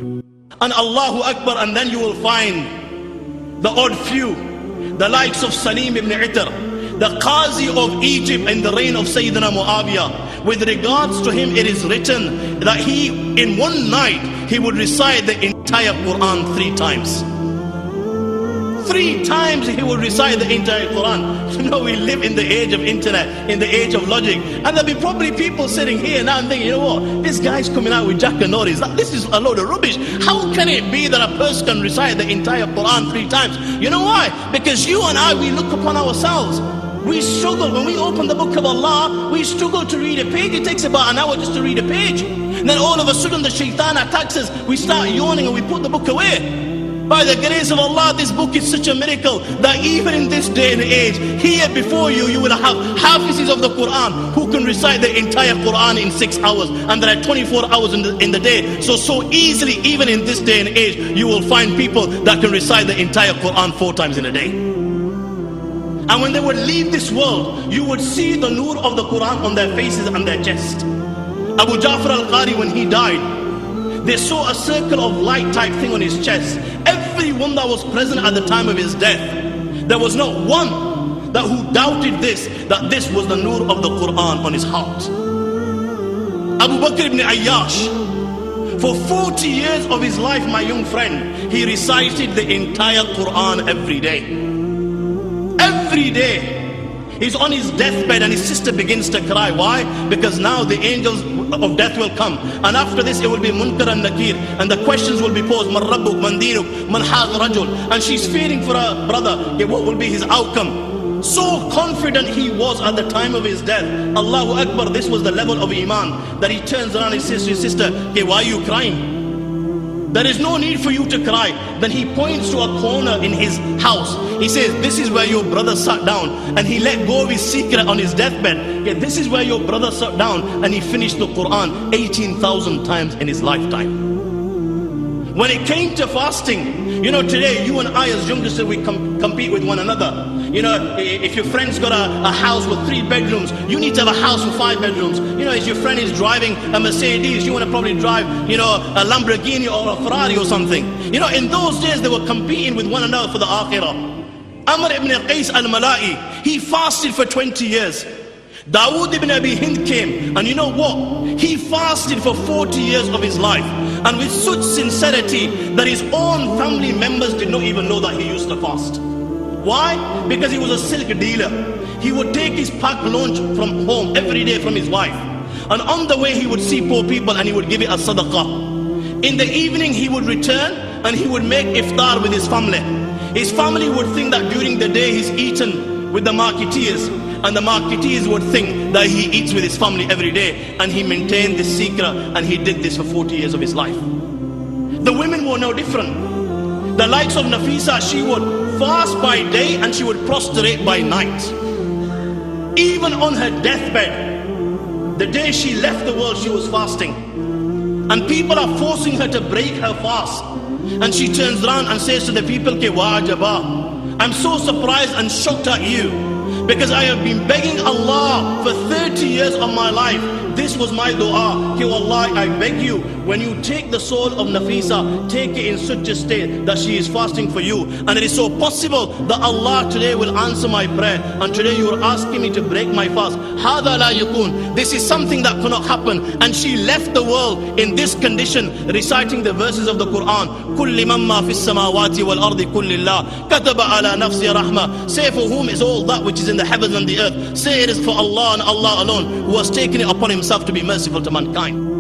And Allahu Akbar, and then you will find the odd few, the likes of Salim ibn Itar, the Qazi of Egypt in the reign of Sayyidina Muawiyah. With regards to him, it is written that he, in one night, he would recite the entire Quran 3 times. 3 times he would recite the entire Quran. You know, we live in the age of internet, in the age of logic, and there'll be probably people sitting here now and thinking, you know what, this guy's coming out with Jack and Norris. This is a load of rubbish. How can it be that a person can recite the entire Quran 3 times? You know why? Because you and I, we look upon ourselves. We struggle. When we open the book of Allah, we struggle to read a page. It takes about an hour just to read a page. And then all of a sudden the shaitan attacks us. We start yawning and we put the book away. By the grace of Allah, this book is such a miracle that even in this day and age, here before you, you will have Hafizes of the Quran who can recite the entire Quran in 6 hours. And there are 24 hours in the day. So easily, even in this day and age, you will find people that can recite the entire Quran 4 times in a day. And when they would leave this world, you would see the nur of the Quran on their faces and their chest. Abu Ja'far al-Qari, when he died, they saw a circle of light type thing on his chest. Everyone that was present at the time of his death, there was not one that who doubted this, that this was the nur of the Quran on his heart. Abu Bakr ibn Ayyash, for 40 years of his life, my young friend, he recited the entire Quran every day. Every day. He's on his deathbed and his sister begins to cry. Why? Because now the angels of death will come, and after this it will be Munkar and Nakir, and the questions will be posed. Man Rabbuk, Man Dinuk, Man Hadha Rajul. And she's fearing for her brother. Okay, what will be his outcome? So confident he was at the time of his death. Allahu Akbar, this was the level of Iman, that he turns around and says to his sister, okay, why are you crying? There is no need for you to cry. Then he points to a corner in his house. He says, this is where your brother sat down, and he let go of his secret on his deathbed. Yeah, this is where your brother sat down, and he finished the Quran 18,000 times in his lifetime. When it came to fasting, you know, today you and I as youngsters, we compete with one another. You know, if your friend's got a house with 3 bedrooms, you need to have a house with 5 bedrooms. You know, if your friend is driving a Mercedes, you want to probably drive, you know, a Lamborghini or a Ferrari or something. You know, in those days they were competing with one another for the akhirah. Amr ibn Qais al-Mala'i, he fasted for 20 years. Dawood ibn Abi Hind came, and you know what? He fasted for 40 years of his life, and with such sincerity that his own family members did not even know that he used to fast. Why? Because he was a silk dealer. He would take his packed lunch from home every day from his wife, and on the way he would see poor people and he would give it as sadaqah. In the evening he would return and he would make iftar with his family. His family would think that during the day he's eaten with the marketeers, and the marketeers would think that he eats with his family every day, and he maintained this secret, and he did this for 40 years of his life. The women were no different. The likes of Nafisa, she would fast by day and she would prostrate by night. Even on her deathbed, the day she left the world, she was fasting. And people are forcing her to break her fast. And she turns around and says to the people, Ke wajaba, I'm so surprised and shocked at you, because I have been begging Allah for 30 years of my life. This was my dua. Ki wallahi, I beg you, when you take the soul of Nafisa, take it in such a state that she is fasting for you. And it is so possible that Allah today will answer my prayer. And today you are asking me to break my fast. Hada la yakun. This is something that cannot happen. And she left the world in this condition, reciting the verses of the Quran. Kulli mamma fis samawati wal ardi kullillah kataba ala nafsi rahma. Say for whom is all that which is in the heavens and the earth. Say it is for Allah and Allah alone, who has taken it upon himself to be merciful to mankind.